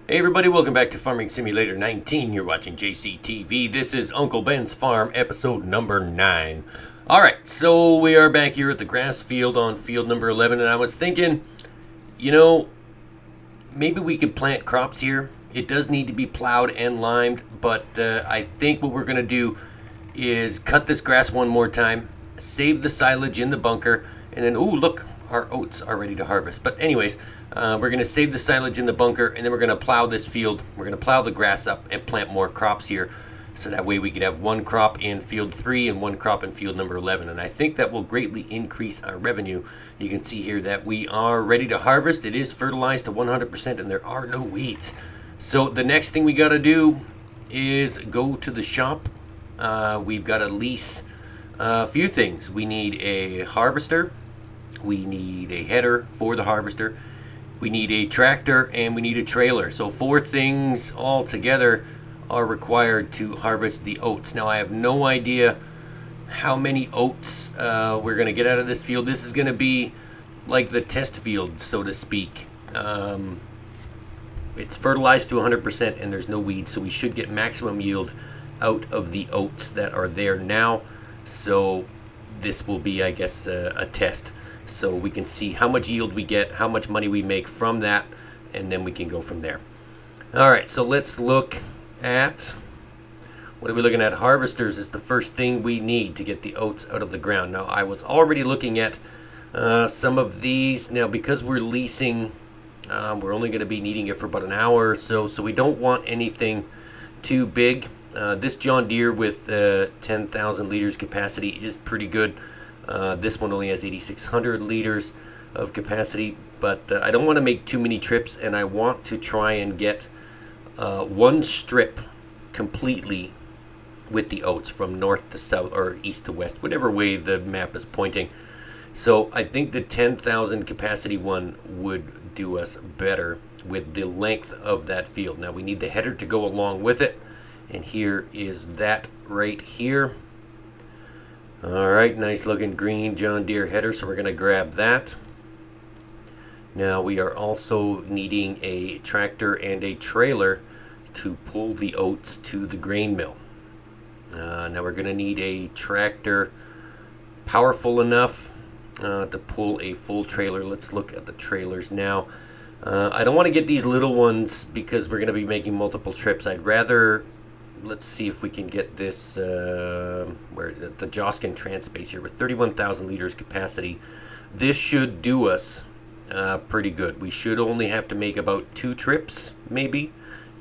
Hey everybody, welcome back to Farming Simulator 19. You're watching JCTV. This is Uncle Ben's Farm, episode number 9. Alright, so we are back here at the grass field on field number 11, and I was thinking, maybe we could plant crops here. It does need to be plowed and limed, but I think what we're going to do is cut this grass one more time, save the silage in the bunker, and then, ooh, look, our oats are ready to harvest. But anyways, we're going to save the silage in the bunker, and then we're going to plow this field. We're going to plow the grass up and plant more crops here, so that way we could have one crop in field 3 and one crop in field number 11. And I think that will greatly increase our revenue. You can see here that we are ready to harvest. It is fertilized to 100%, and there are no weeds. So the next thing we got to do is go to the shop. We've got to lease a few things. We need a harvester. We need a header for the harvester. We need a tractor, and we need a trailer. So 4 things all together are required to harvest the oats. Now I have no idea how many oats we're going to get out of this field. This is going to be like the test field, so to speak. It's fertilized to 100% and there's no weeds, so we should get maximum yield out of the oats that are there now. So this will be, I guess, a test. So we can see how much yield we get, how much money we make from that, and then we can go from there. All right, so let's look at, what are we looking at? Harvesters is the first thing we need to get the oats out of the ground. Now, I was already looking at some of these. Now, because we're leasing, we're only going to be needing it for about an hour or so, so we don't want anything too big. This John Deere with 10,000 liters capacity is pretty good. This one only has 8,600 liters of capacity, but I don't want to make too many trips, and I want to try and get one strip completely with the oats from north to south or east to west, whatever way the map is pointing. So I think the 10,000 capacity one would do us better with the length of that field. Now we need the header to go along with it, and here is that right here. Alright, nice looking green John Deere header, so we're going to grab that. Now we are also needing a tractor and a trailer to pull the oats to the grain mill. Now we're going to need a tractor powerful enough to pull a full trailer. Let's look at the trailers now. I don't want to get these little ones because we're going to be making multiple trips. I'd rather... Let's see if we can get this, where is it? The Joskin Transpace here with 31,000 liters capacity. This should do us pretty good. We should only have to make about 2 trips, maybe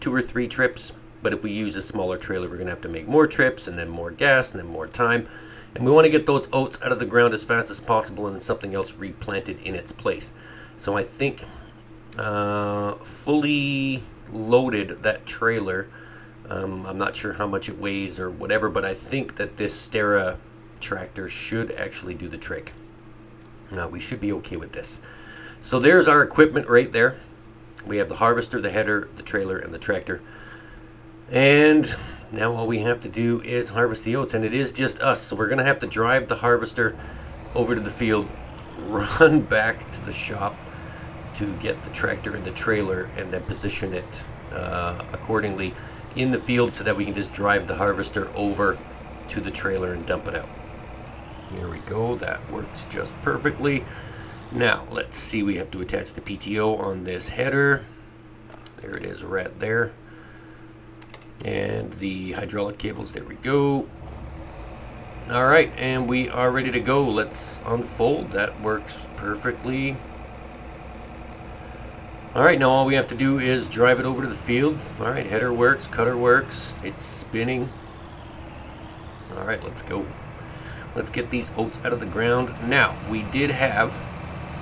2 or 3 trips. But if we use a smaller trailer, we're going to have to make more trips and then more gas and then more time. And we want to get those oats out of the ground as fast as possible and then something else replanted in its place. So I think fully loaded that trailer. I'm not sure how much it weighs or whatever, but I think that this Stera tractor should actually do the trick. We should be okay with this. So there's our equipment right there. We have the harvester, the header, the trailer, and the tractor. And now all we have to do is harvest the oats, and it is just us. So we're going to have to drive the harvester over to the field, run back to the shop to get the tractor and the trailer, and then position it accordingly in the field so that we can just drive the harvester over to the trailer and dump it out. Here we go. That works just perfectly. Now, let's see. We have to attach the PTO on this header. There it is right there. And the hydraulic cables. There we go. All right, and we are ready to go. Let's unfold. That works perfectly. Alright, now all we have to do is drive it over to the field. Alright, header works, cutter works, it's spinning. Alright, let's go. Let's get these oats out of the ground. Now, we did have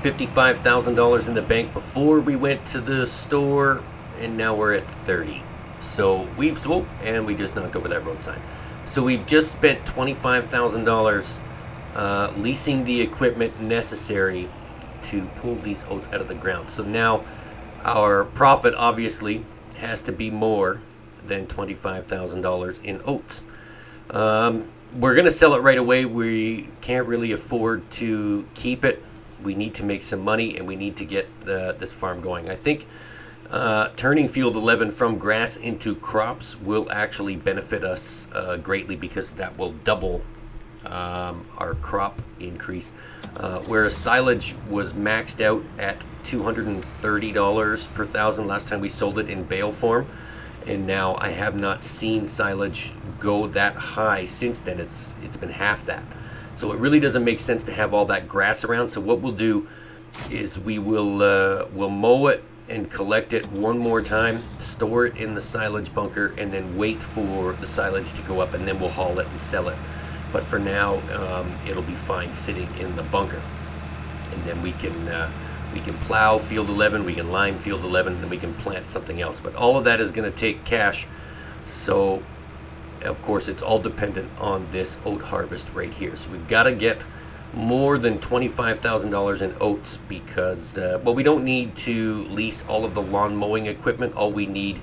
$55,000 in the bank before we went to the store, and now we're at 30. So we've, oh, and we just knocked over that road sign. So we've just spent $25,000 leasing the equipment necessary to pull these oats out of the ground. So now our profit obviously has to be more than $25,000 in oats. We're going to sell it right away. We can't really afford to keep it. We need to make some money, and we need to get this farm going. I think Turning field 11 from grass into crops will actually benefit us greatly, because that will double our crop increase. Whereas silage was maxed out at $230 per thousand last time we sold it in bale form, and now I have not seen silage go that high since then. It's been half that. So it really doesn't make sense to have all that grass around. So what we'll do is we'll mow it and collect it one more time, store it in the silage bunker, and then wait for the silage to go up, and then we'll haul it and sell it. But for now, it'll be fine sitting in the bunker, and then we can plow field 11, we can lime field 11, and then we can plant something else. But all of that is going to take cash, so of course it's all dependent on this oat harvest right here. So we've got to get more than $25,000 in oats, because well, we don't need to lease all of the lawn mowing equipment. All we need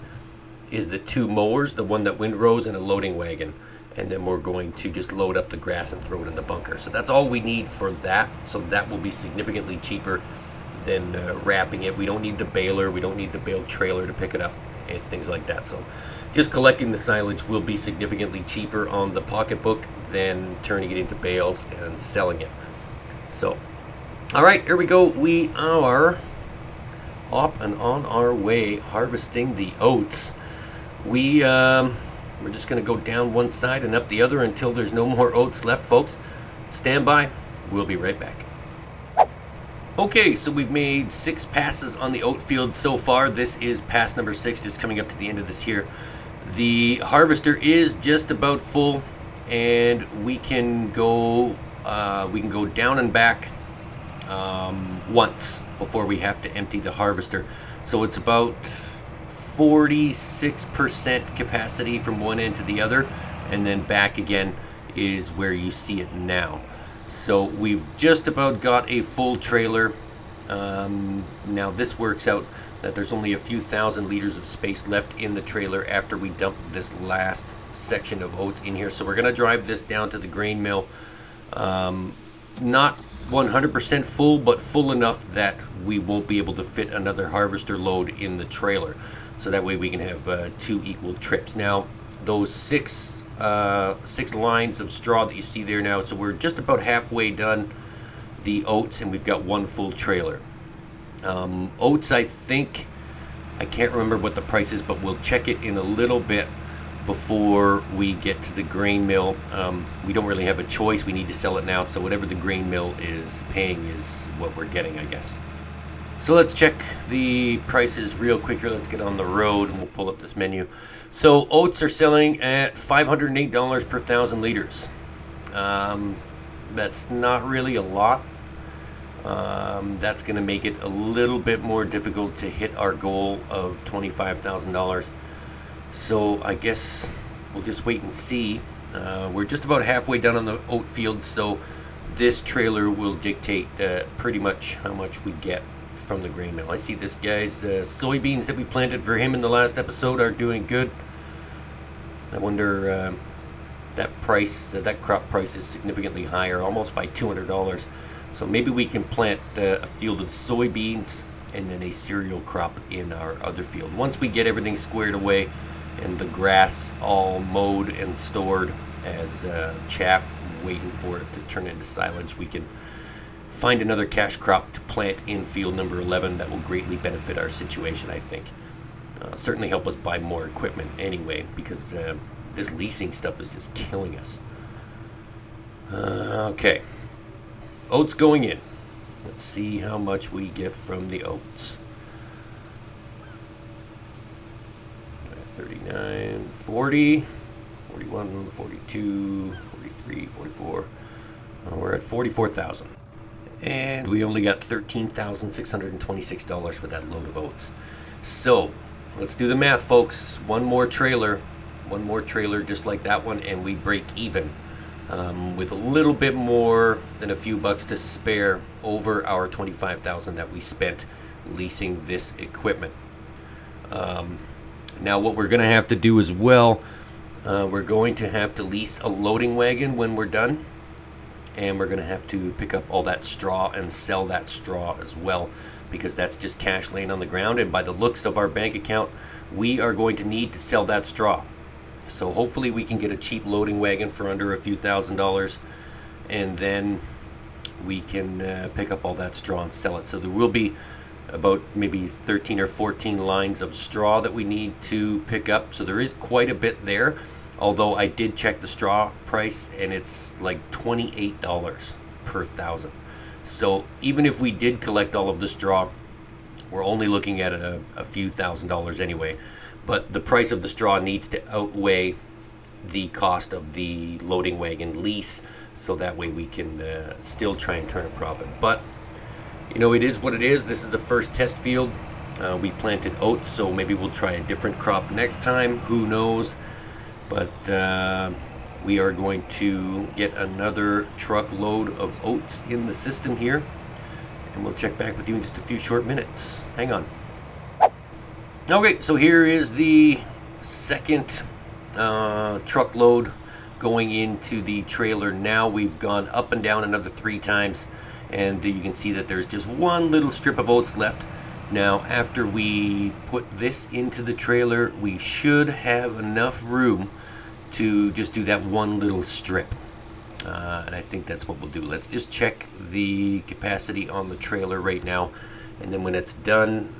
is the 2 mowers, the one that windrows, and a loading wagon, and then we're going to just load up the grass and throw it in the bunker. So that's all we need for that. So that will be significantly cheaper than wrapping it. We don't need the baler, we don't need the bale trailer to pick it up, and things like that. So just collecting the silage will be significantly cheaper on the pocketbook than turning it into bales and selling it. So, all right, here we go. We are up and on our way harvesting the oats. We're just going to go down one side and up the other until there's no more oats left, folks. Stand by. We'll be right back. Okay, so we've made 6 passes on the oat field so far. This is pass number 6, just coming up to the end of this here. The harvester is just about full, and we can go down and back once before we have to empty the harvester. So it's about 46% capacity from one end to the other, and then back again is where you see it now. So we've just about got a full trailer. Now this works out that there's only a few thousand liters of space left in the trailer after we dump this last section of oats in here. So we're going to drive this down to the grain mill. Not 100% full, but full enough that we won't be able to fit another harvester load in the trailer. So that way we can have 2 equal trips. Now those 6 lines of straw that you see there now, so we're just about halfway done the oats, and we've got 1 full trailer. Oats, I think, I can't remember what the price is, but we'll check it in a little bit before we get to the grain mill. We don't really have a choice. We need to sell it now, so whatever the grain mill is paying is what we're getting, I guess. So let's check the prices real quick here. Let's get on the road and we'll pull up this menu. So oats are selling at $508 per 1,000 liters. That's not really a lot. That's going to make it a little bit more difficult to hit our goal of $25,000. So I guess we'll just wait and see. We're just about halfway done on the oat field, so this trailer will dictate pretty much how much we get from the grain mill. I see this guy's soybeans that we planted for him in the last episode are doing good. I wonder that crop price is significantly higher, almost by $200. So maybe we can plant a field of soybeans and then a cereal crop in our other field. Once we get everything squared away and the grass all mowed and stored as chaff, waiting for it to turn into silage, we can find another cash crop to plant in field number 11 that will greatly benefit our situation, I think. Certainly help us buy more equipment anyway, because this leasing stuff is just killing us. Okay. Oats going in. Let's see how much we get from the oats. 39, 40, 41, 42, 43, 44. We're at 44,000. And we only got $13,626 for that load of oats. So let's do the math, folks. One more trailer just like that one, and we break even with a little bit more than a few bucks to spare over our $25,000 that we spent leasing this equipment. Now what we're going to have to do as well, we're going to have to lease a loading wagon when we're done. and we're going to have to pick up all that straw and sell that straw as well, because that's just cash laying on the ground, and by the looks of our bank account, we are going to need to sell that straw. So hopefully we can get a cheap loading wagon for under a few $1,000s, and then we can pick up all that straw and sell it. So there will be about maybe 13 or 14 lines of straw that we need to pick up, so there is quite a bit there. Although I did check the straw price, and it's like $28 per 1,000. So even if we did collect all of the straw, we're only looking at a few $1,000s anyway. But the price of the straw needs to outweigh the cost of the loading wagon lease, so that way we can still try and turn a profit. But you know, it is what it is. This is the first test field. We planted oats, so maybe we'll try a different crop next time. Who knows? But we are going to get another truckload of oats in the system here, and we'll check back with you in just a few short minutes. Hang on. Okay, so here is the second truckload going into the trailer now. We've gone up and down another 3 times, and you can see that there's just one little strip of oats left. Now, after we put this into the trailer, we should have enough room to just do that one little strip. And I think that's what we'll do. Let's just check the capacity on the trailer right now, and then when it's done,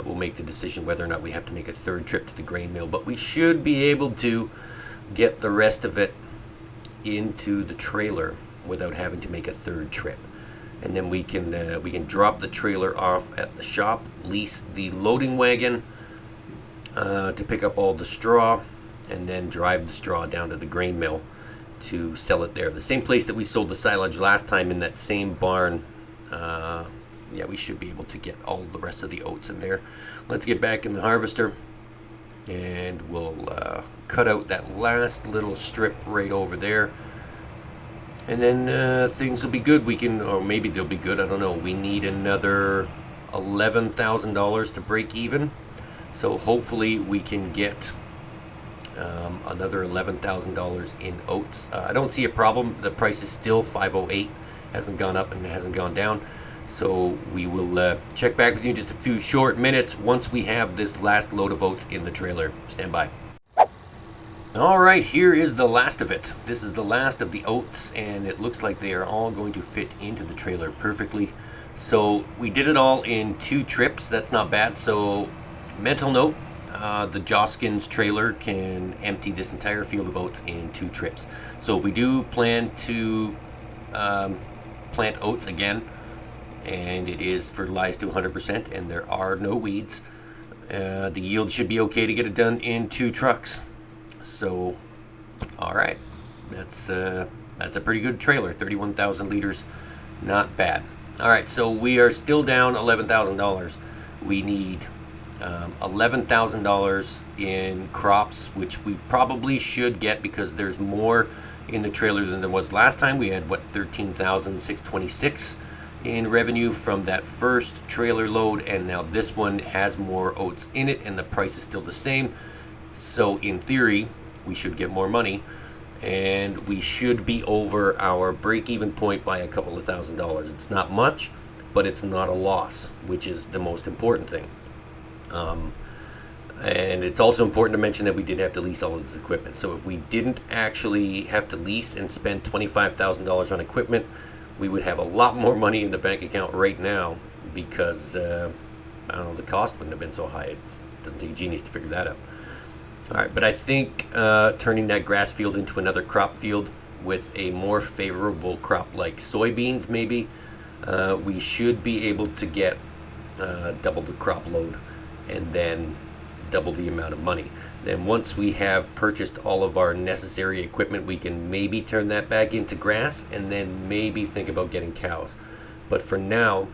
we'll make the decision whether or not we have to make a third trip to the grain mill. But we should be able to get the rest of it into the trailer without having to make a third trip. And then we can drop the trailer off at the shop, lease the loading wagon to pick up all the straw, and then drive the straw down to the grain mill to sell it there. The same place that we sold the silage last time, in that same barn. Yeah, we should be able to get all the rest of the oats in there. Let's get back in the harvester, and we'll cut out that last little strip right over there. And then things will be good. We can, or maybe they'll be good, I don't know. We need another $11,000 to break even. So hopefully we can get another $11,000 in oats. I don't see a problem. The price is still $5.08. Hasn't gone up and it hasn't gone down. So we will check back with you in just a few short minutes once we have this last load of oats in the trailer. Stand by. All right, here is the last of it. This is the last of the oats, and it looks like they are all going to fit into the trailer perfectly. So we did it all in 2 trips. That's not bad. So mental note, the Joskins trailer can empty this entire field of oats in 2 trips. So if we do plan to plant oats again, and it is fertilized to 100%, and there are no weeds, the yield should be okay to get it done in 2 trucks. So, all right, that's a pretty good trailer. 31,000 liters, not bad. All right, so we are still down $11,000. We need $11,000 in crops, which we probably should get because there's more in the trailer than there was last time. We had, what, 13,626 in revenue from that first trailer load, and now this one has more oats in it, and the price is still the same. So in theory, we should get more money, and we should be over our break-even point by a couple of $1,000s. It's not much, but it's not a loss, which is the most important thing. And it's also important to mention that we did have to lease all of this equipment. So if we didn't actually have to lease and spend $25,000 on equipment, we would have a lot more money in the bank account right now, because I don't know, the cost wouldn't have been so high. It doesn't take a genius to figure that out. All right, but I think turning that grass field into another crop field with a more favorable crop like soybeans, maybe, we should be able to get double the crop load and then double the amount of money. Then once we have purchased all of our necessary equipment, we can maybe turn that back into grass and then maybe think about getting cows. But for now,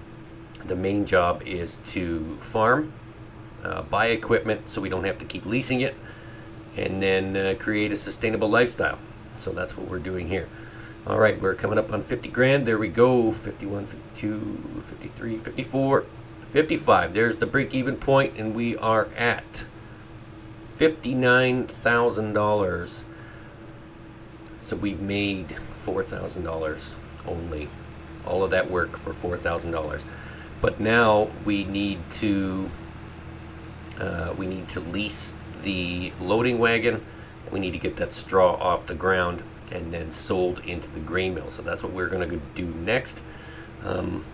the main job is to farm, buy equipment so we don't have to keep leasing it, and then create a sustainable lifestyle. So that's what we're doing here. All right, we're coming up on 50 grand. There we go. 51, 52, 53, 54, 55. There's the break-even point, and we are at $59,000. So we've made $4,000 only. All of that work for $4,000. But now we need to lease the loading wagon. We need to get that straw off the ground and then sold into the grain mill. So that's what we're going to do next.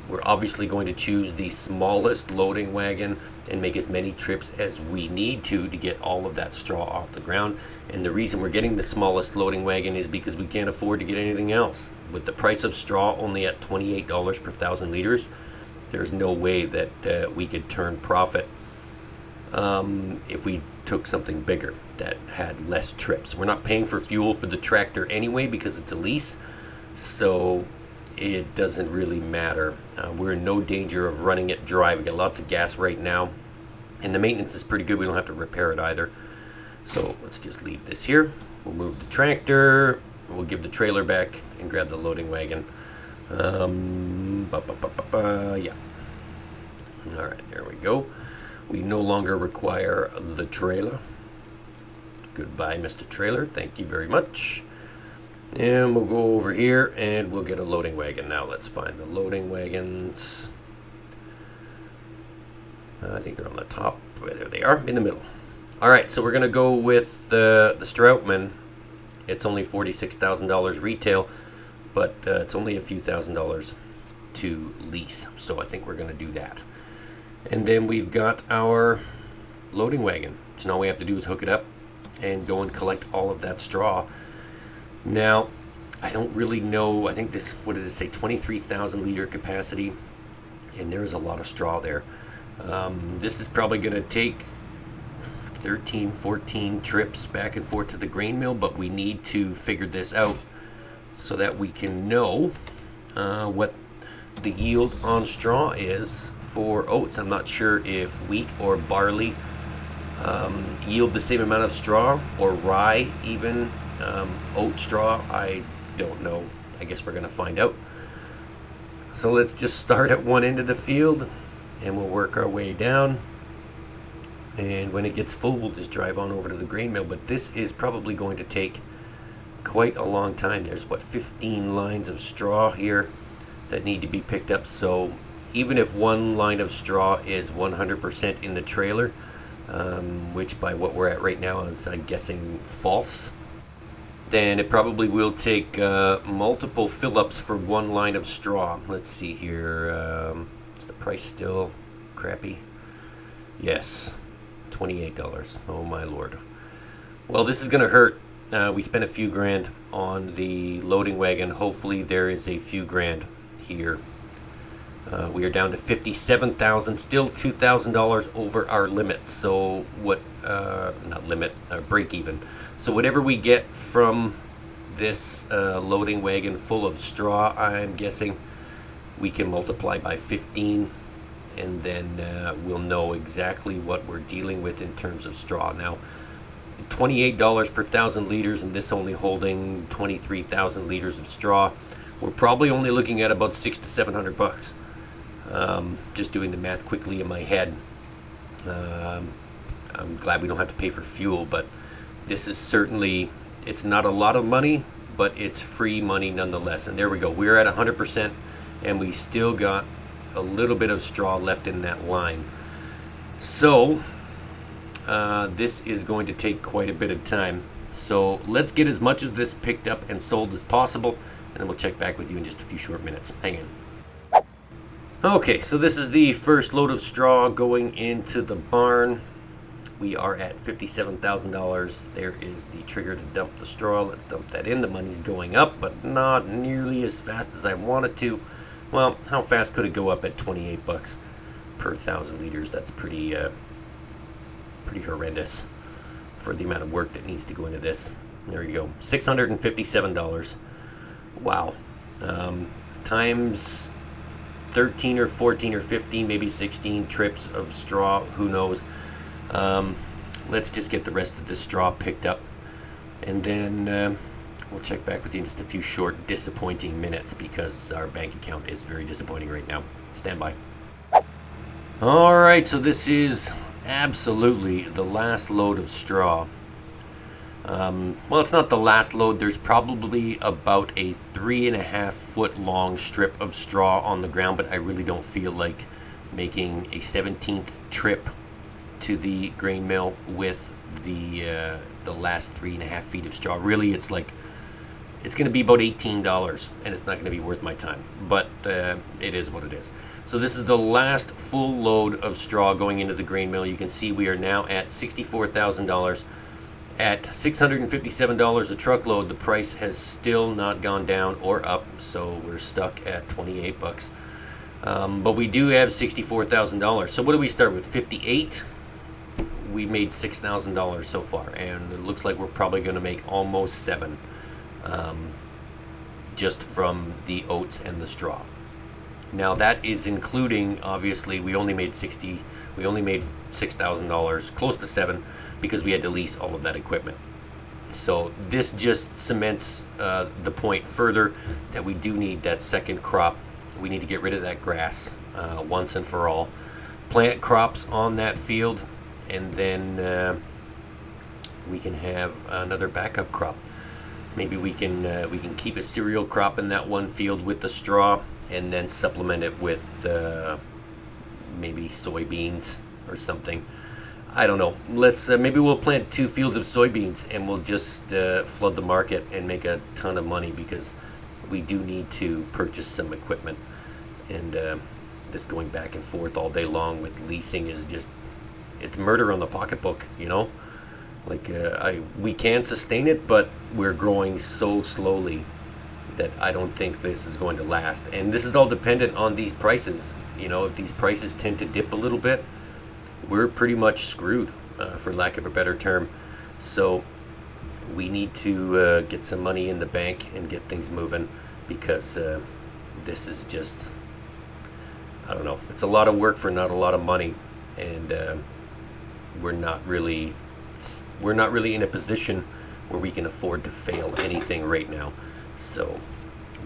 We're obviously going to choose the smallest loading wagon and make as many trips as we need to get all of that straw off the ground. And the reason we're getting the smallest loading wagon is because we can't afford to get anything else. With the price of straw only at $28 per 1,000 liters, there's no way that we could turn profit if we took something bigger that had less trips. We're not paying for fuel for the tractor anyway because it's a lease, so it doesn't really matter. We're in no danger of running it dry. We got lots of gas right now, and the maintenance is pretty good. We don't have to repair it either. So let's just leave this here. We'll move the tractor. We'll give the trailer back and grab the loading wagon. Yeah. All right, there we go. We no longer require the trailer. Goodbye, Mr. Trailer. Thank you very much. And we'll go over here and we'll get a loading wagon now. Let's find the loading wagons. I think they're on the top. There they are, in the middle. All right, so we're going to go with the Stroutman. It's only $46,000 retail, but it's only a few $1,000s to lease. So I think we're going to do that. And then we've got our loading wagon. So now all we have to do is hook it up and go and collect all of that straw. Now, I don't really know. I think this, what does it say, 23,000 liter capacity, and there's a lot of straw there. This is probably going to take 13, 14 trips back and forth to the grain mill, but we need to figure this out so that we can know what the yield on straw is for oats. I'm not sure if wheat or barley yield the same amount of straw, or rye even. Oat straw, I don't know. I guess we're going to find out. So let's just start at one end of the field and we'll work our way down. And when it gets full, we'll just drive on over to the grain mill. But this is probably going to take quite a long time. There's, 15 lines of straw here that need to be picked up. So even if one line of straw is 100% in the trailer, which by what we're at right now is, I'm guessing, false, then it probably will take multiple fill-ups for one line of straw. Let's see here. Is the price still crappy? Yes, $28. Oh my lord. Well, this is going to hurt. We spent a few grand on the loading wagon. Hopefully there is a few grand here. We are down to $57,000, still $2,000 over our limit. So what, not limit, break even. So whatever we get from this loading wagon full of straw, I'm guessing we can multiply by 15, and then we'll know exactly what we're dealing with in terms of straw. Now, $28 per 1,000 liters, and this only holding 23,000 liters of straw, we're probably only looking at about $600 to $700. Just doing the math quickly in my head. I'm glad we don't have to pay for fuel, but this is certainly, it's not a lot of money, but it's free money nonetheless. And there we go. We're at 100%, and we still got a little bit of straw left in that line. So this is going to take quite a bit of time. So let's get as much of this picked up and sold as possible, and then we'll check back with you in just a few short minutes. Hang in. Okay, so this is the first load of straw going into the barn. We are at $57,000. There is the trigger to dump the straw. Let's dump that in. The money's going up, but not nearly as fast as I want it to. Well, how fast could it go up at $28 per 1,000 liters? That's pretty horrendous for the amount of work that needs to go into this. There you go, $657. Wow. Times 13 or 14 or 15, maybe 16 trips of straw, who knows. Let's just get the rest of this straw picked up, and then we'll check back with you in just a few short disappointing minutes, because our bank account is very disappointing right now. Stand by. Alright, so this is absolutely the last load of straw. Well, it's not the last load. There's probably about a 3.5 foot long strip of straw on the ground, but I really don't feel like making a 17th trip to the grain mill with the last 3.5 feet of straw. Really, it's like it's going to be about $18, and it's not going to be worth my time. But it is what it is. So this is the last full load of straw going into the grain mill. You can see we are now at $64,000. At $657 a truckload, the price has still not gone down or up, so we're stuck at 28 bucks. But we do have $64,000. So what do we start with? 58. We made $6,000 so far, and it looks like we're probably going to make almost $7, just from the oats and the straw. Now that is including, obviously, we only made $6,000, close to $7, because we had to lease all of that equipment. So this just cements the point further that we do need that second crop. We need to get rid of that grass once and for all. Plant crops on that field, and then we can have another backup crop. Maybe we can keep a cereal crop in that one field with the straw, and then supplement it with maybe soybeans or something. I don't know. Let's maybe we'll plant 2 fields of soybeans, and we'll just flood the market and make a ton of money, because we do need to purchase some equipment. And this going back and forth all day long with leasing is just, it's murder on the pocketbook, you know. Like we can sustain it, but we're growing so slowly that I don't think this is going to last. And this is all dependent on these prices. You know, if these prices tend to dip a little bit, we're pretty much screwed, for lack of a better term. So we need to get some money in the bank and get things moving, because this is just, I don't know, it's a lot of work for not a lot of money, and we're not really in a position where we can afford to fail anything right now. So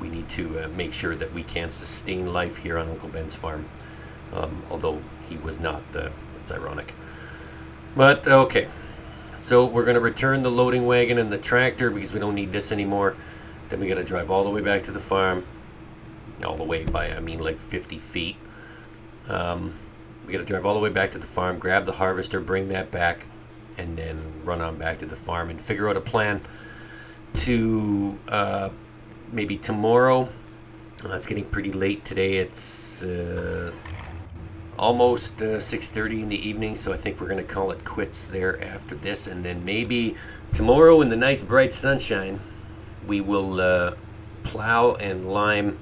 we need to make sure that we can sustain life here on Uncle Ben's farm, although he was not. It's ironic. But okay, so we're going to return the loading wagon and the tractor, because we don't need this anymore. Then we got to drive all the way back to the farm. All the way by, I mean, like 50 feet. We got to drive all the way back to the farm, grab the harvester, bring that back, and then run on back to the farm and figure out a plan to maybe tomorrow. It's getting pretty late today. It's almost 6:30 in the evening, so I think we're going to call it quits there after this. And then maybe tomorrow, in the nice bright sunshine, we will plow and lime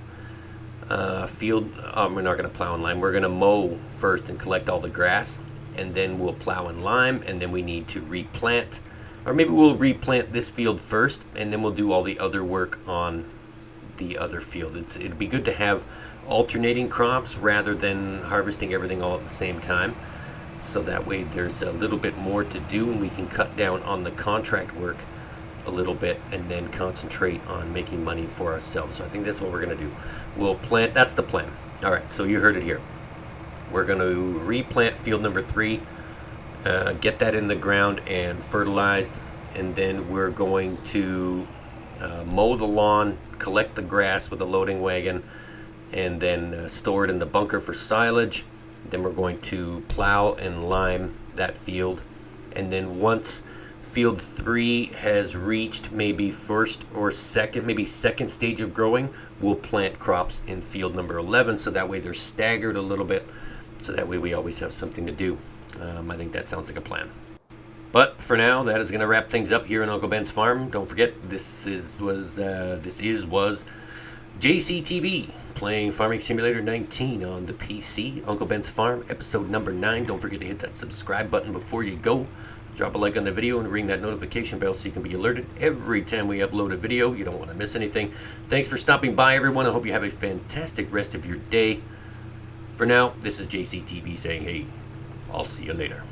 field. We're not going to plow and lime. We're going to mow first and collect all the grass, and then we'll plow and lime, and then we need to replant. Or maybe we'll replant this field first, and then we'll do all the other work on the other field. It'd be good to have alternating crops rather than harvesting everything all at the same time. So that way there's a little bit more to do, and we can cut down on the contract work a little bit and then concentrate on making money for ourselves. So I think that's what we're going to do. We'll plant, that's the plan. All right, so you heard it here. We're going to replant field number 3, get that in the ground and fertilized, and then we're going to mow the lawn, collect the grass with a loading wagon, and then store it in the bunker for silage. Then we're going to plow and lime that field, and then once field 3 has reached maybe second stage of growing, we'll plant crops in field number 11, so that way they're staggered a little bit, so that way we always have something to do. I think that sounds like a plan. But for now, that is going to wrap things up here on Uncle Ben's farm. Don't forget, this was JCTV playing Farming Simulator 19 on the PC. Uncle Ben's Farm, episode number 9. Don't forget to hit that subscribe button before you go. Drop a like on the video and ring that notification bell so you can be alerted every time we upload a video. You don't want to miss anything. Thanks for stopping by, everyone. I hope you have a fantastic rest of your day. For now, this is JCTV saying, hey, I'll see you later.